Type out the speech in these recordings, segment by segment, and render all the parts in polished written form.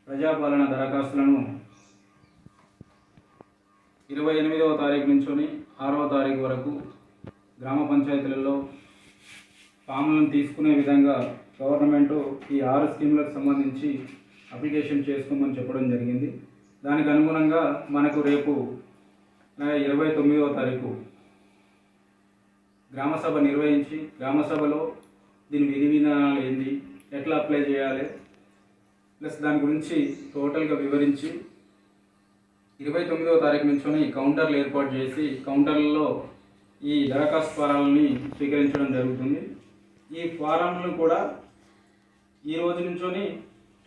ప్రజాపాలన దరఖాస్తులను 28వ తారీఖు నుంచి 6వ తారీఖు వరకు గ్రామ పంచాయతీలలో ఫామ్లను తీసుకునే విధంగా గవర్నమెంటు ఈ 6 స్కీములకు సంబంధించి అప్లికేషన్ చేసుకోమని చెప్పడం జరిగింది. దానికి అనుగుణంగా మనకు రేపు 29వ తారీఖు గ్రామసభ నిర్వహించి గ్రామసభలో దీని విధి విధానాలు ఏంటి, ఎట్లా అప్లై చేయాలి, ప్లస్ దాని గురించి టోటల్గా వివరించి 29వ తారీఖు నుంచి కౌంటర్లు ఏర్పాటు చేసి కౌంటర్లలో ఈ దరఖాస్తు ఫారాలని స్వీకరించడం జరుగుతుంది. ఈ ఫారాలను కూడా ఈ రోజు నుంచి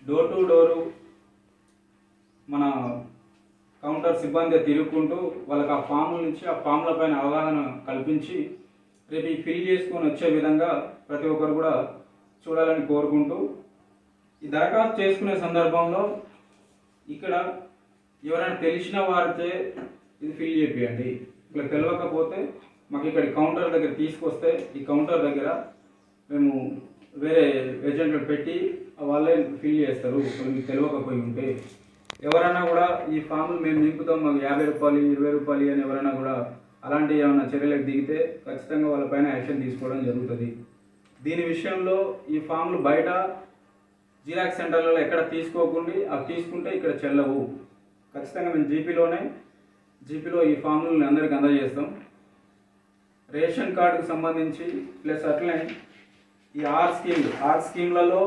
డోర్ టు డోరు మన కౌంటర్ సిబ్బంది తిరుగుకుంటూ వాళ్ళకి ఆ ఫామ్ల నుంచి ఆ ఫామ్ల పైన అవగాహన కల్పించి రేపు ఫిల్ చేసుకొని వచ్చే విధంగా ప్రతి ఒక్కరు కూడా చూడాలని కోరుకుంటూ ఈ దరఖాస్తు చేసుకునే సందర్భంలో ఇక్కడ ఎవరైనా తెలిసిన వారితే ఇది ఫిల్ చేయండి. ఇక్కడ తెలియకపోతే మాకు ఇక్కడ కౌంటర్ దగ్గర తీసుకొస్తే ఈ కౌంటర్ దగ్గర మేము వేరే ఏజెంట్లు పెట్టి వాళ్ళే ఫిల్ చేస్తారు. మీకు తెలియకపోయి ఉంటే ఎవరైనా కూడా ఈ ఫామ్లు మేము నింపుతాం, మాకు 50 రూపాయలు 20 రూపాయలు అని ఎవరైనా కూడా అలాంటి ఏమైనా చర్యలకు దిగితే ఖచ్చితంగా వాళ్ళపైన యాక్షన్ తీసుకోవడం జరుగుతుంది. దీని విషయంలో ఈ ఫామ్లు బయట జిరాక్స్ సెంటర్లలో ఎక్కడ తీసుకోకుండా అవి తీసుకుంటే ఇక్కడ చెల్లవు. ఖచ్చితంగా మేము జీపీలో ఈ ఫామ్లను అందరికీ అందజేస్తాం. రేషన్ కార్డుకు సంబంధించి ప్లస్ అట్లనే ఈ 6 స్కీమ్లలో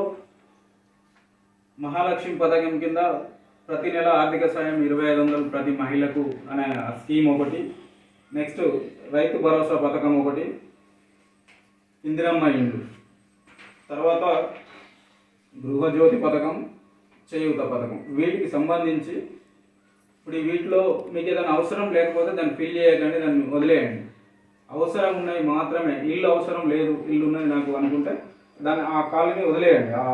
మహాలక్ష్మి పథకం కింద ప్రతి నెల ఆర్థిక సాయం 2500 ప్రతి మహిళకు అనే స్కీమ్ ఒకటి, నెక్స్ట్ రైతు భరోసా పథకం ఒకటి, ఇందిరమ్మ ఇండ్లు, తర్వాత గృహజ్యోతి పథకం, చేయూత పథకం. వీటికి సంబంధించి ఇప్పుడు వీటిలో మీకు ఏదైనా అవసరం లేకపోతే దాన్ని ఫిల్ చేయకండి, దాన్ని వదిలేయండి. అవసరం ఉన్నాయి మాత్రమే, ఇల్లు అవసరం లేదు, ఇల్లు ఉన్నది నాకు అనుకుంటే దాన్ని ఆ కాలనీ వదిలేయండి, ఆ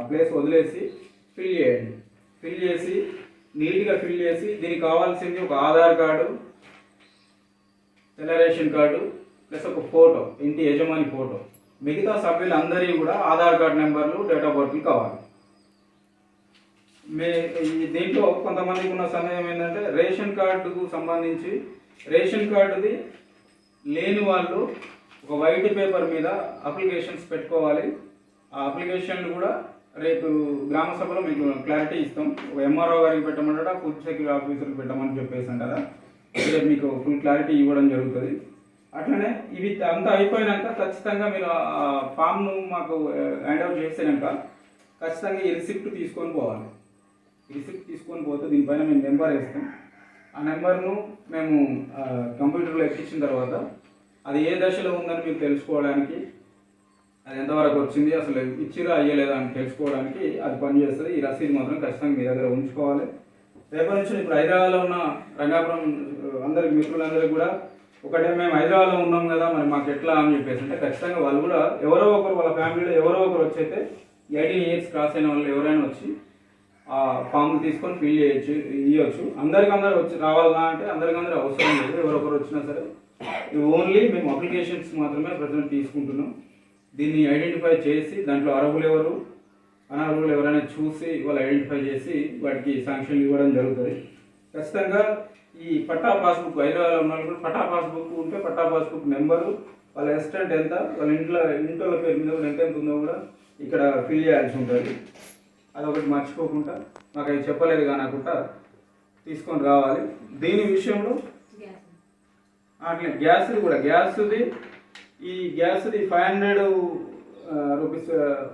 ప్లేస్ వదిలేసి ఫిల్ చేయండి. ఫిల్ చేసి నీట్గా ఫిల్ చేసి దీనికి కావాల్సింది ఒక ఆధార్ కార్డు, తెల్ల రేషన్ కార్డు ప్లస్ ఒక ఫోటో, ఇంటి యజమాని ఫోటో. మిగతా సభ్యులందరికీ కూడా ఆధార్ కార్డు నెంబర్లు, డేట్ ఆఫ్ బర్త్లు కావాలి. దీంట్లో కొంతమందికి ఉన్న సందేహం ఏంటంటే రేషన్ కార్డుకు సంబంధించి రేషన్ కార్డుది లేని వాళ్ళు ఒక వైట్ పేపర్ మీద అప్లికేషన్స్ పెట్టుకోవాలి. ఆ అప్లికేషన్లు కూడా రేపు గ్రామ సభలో మీకు క్లారిటీ ఇస్తాం. ఒక ఎంఆర్ఓ గారికి పెట్టమంటారా, ఫుడ్ సెక్యూరిటీ ఆఫీసర్కి పెట్టమని చెప్పేసి అంటారా, రేపు మీకు ఫుల్ క్లారిటీ ఇవ్వడం జరుగుతుంది. అట్లనే ఇవి అంతా అయిపోయినాక ఖచ్చితంగా మీరు ఆ ఫామ్ను మాకు హ్యాండ్ అవుట్ చేసినాక ఖచ్చితంగా ఈ రిసిప్ట్ తీసుకొని పోవాలి. రిసిప్ట్ తీసుకొని పోతే దీనిపైన మేము నెంబర్ వేస్తాం. ఆ నెంబర్ను మేము కంప్యూటర్లో ఎక్కించిన తర్వాత అది ఏ దశలో ఉందని మీరు తెలుసుకోవడానికి, అది ఎంతవరకు వచ్చింది, అసలు ఇచ్చిరా అయ్యలేదా అని తెలుసుకోవడానికి అది పనిచేస్తుంది. ఈ రసీదు మాత్రం ఖచ్చితంగా మీ దగ్గర ఉంచుకోవాలి. రేపటి నుంచి ఇప్పుడు హైదరాబాద్లో ఉన్న రంగాపురం అందరికి మిత్రులందరికీ కూడా ఒకటే మేము హైదరాబాద్లో ఉన్నాం కదా మరి మాకు ఎట్లా అని చెప్పేసి అంటే ఖచ్చితంగా వాళ్ళు కూడా ఎవరో ఒకరు వాళ్ళ ఫ్యామిలీలో ఎవరో ఒకరు వచ్చి అయితే 18 ఇయర్స్ క్రాస్ అయిన వాళ్ళు ఎవరైనా వచ్చి ఆ ఫామ్లు తీసుకొని ఫిల్ చేయొచ్చు, ఇవ్వచ్చు. అందరికందరూ వచ్చి రావాలన్నా అంటే అందరికందరూ అవసరం లేదు, ఎవరొకరు వచ్చినా సరే. ఓన్లీ మేము అప్లికేషన్స్ మాత్రమే ప్రజెంట్ తీసుకుంటున్నాం. దీన్ని ఐడెంటిఫై చేసి దాంట్లో అర్హులు ఎవరు అనర్హులు ఎవరైనా చూసి వాళ్ళు ఐడెంటిఫై చేసి వాటికి శాంక్షన్ ఇవ్వడం జరుగుతుంది. ఖచ్చితంగా ఈ పట్టా పాస్బుక్ హైదరాబాద్లో ఉన్న వాళ్ళు పట్టా పాస్బుక్ ఉంటే పట్టా పాస్బుక్ నెంబరు, వాళ్ళ ఎస్టెంట్ ఎంత, వాళ్ళ ఇంట్లో పేరు మీద కూడా ఎంత ఉందో కూడా ఇక్కడ ఫిల్ చేయాల్సి ఉంటుంది. అదొకటి మర్చిపోకుండా మాకు అవి చెప్పలేదు కానకుండా తీసుకొని రావాలి. దీని విషయంలో అట్లే గ్యాస్ది ఈ గ్యాస్ది 500 రూపీస్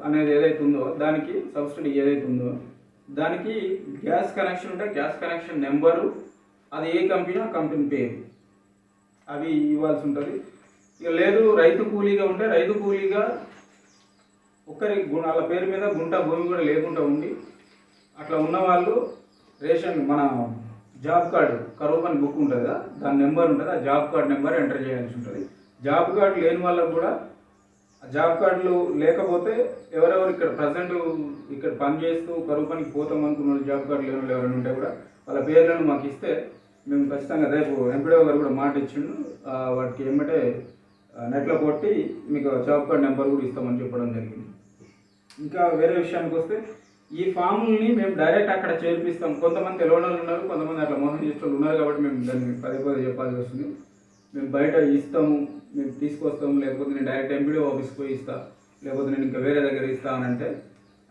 అనేది ఏదైతే ఉందో దానికి సబ్సిడీ ఏదైతే ఉందో దానికి గ్యాస్ కనెక్షన్ ఉంటే గ్యాస్ కనెక్షన్ నెంబరు, అది ఏ కంపెనీ ఆ కంపెనీ పేరు అవి ఇవ్వాల్సి ఉంటుంది. ఇక లేదు రైతు కూలీగా ఉంటే రైతు కూలీగా ఒకరి వాళ్ళ పేరు మీద గుంట భూమి కూడా లేకుండా ఉండి అట్లా ఉన్నవాళ్ళు రేషన్ మన జాబ్ కార్డు కరువు పని బుక్ ఉంటుంది కదా, దాని నెంబర్ ఉంటుంది, ఆ జాబ్ కార్డు నెంబర్ ఎంటర్ చేయాల్సి ఉంటుంది. జాబ్ కార్డు లేని వాళ్ళకు కూడా జాబ్ కార్డులు లేకపోతే ఎవరెవరు ఇక్కడ ప్రజెంట్ ఇక్కడ పనిచేస్తూ కరువు పనికి పోతాం అనుకున్న జాబ్ కార్డు లేని వాళ్ళు ఎవరైనా ఉంటే కూడా వాళ్ళ పేర్లను మాకు ఇస్తే మేము ఖచ్చితంగా రేపు ఎంపీడీ గారు కూడా మాట ఇచ్చిండు, వాటికి ఏమంటే నెట్లో కొట్టి మీకు జాబ్ కార్డ్ నెంబర్ కూడా ఇస్తామని చెప్పడం జరిగింది. ఇంకా వేరే విషయానికి వస్తే ఈ ఫామ్ని మేము డైరెక్ట్ అక్కడ చేర్పిస్తాం. కొంతమంది తెలియని వాళ్ళు ఉన్నారు, కొంతమంది అట్లా మోసం చేసే వాళ్ళు ఉన్నారు కాబట్టి మేము దాన్ని పదే చెప్పాల్సి వస్తుంది. మేము బయట ఇస్తాము, మేము తీసుకొస్తాము, లేకపోతే నేను డైరెక్ట్ ఎంపీడీ ఆఫీస్కి పోయి ఇస్తా, లేకపోతే నేను ఇంకా వేరే దగ్గర ఇస్తా అని అంటే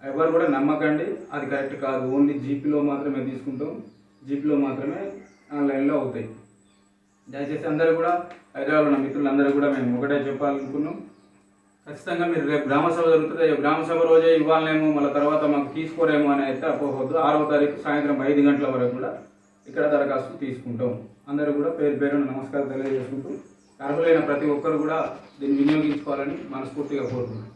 ఎవరు కూడా నమ్మకండి, అది కరెక్ట్ కాదు. ఓన్లీ జీపీలో మాత్రమే తీసుకుంటాం, జీపీలో మాత్రమే ఆన్లైన్లో అవుతాయి. దయచేసి అందరూ కూడా, హైదరాబాద్ ఉన్న మిత్రులందరూ కూడా మేము ఒకటే చెప్పాలనుకున్నాం, ఖచ్చితంగా మీరు రేపు గ్రామసభ జరుగుతుంది, గ్రామసభ రోజే ఇవ్వాలేమో, మళ్ళీ తర్వాత మాకు తీసుకోరేమో అని అయితే అపోవద్దు. 6వ తారీఖు సాయంత్రం 5 గంటల వరకు కూడా ఇక్కడ దరఖాస్తు తీసుకుంటాం. అందరూ కూడా పేరు పేరున నమస్కారం తెలియజేసుకుంటూ, అర్హులైన ప్రతి ఒక్కరు కూడా దీన్ని వినియోగించుకోవాలని మనస్ఫూర్తిగా కోరుకుంటున్నాం.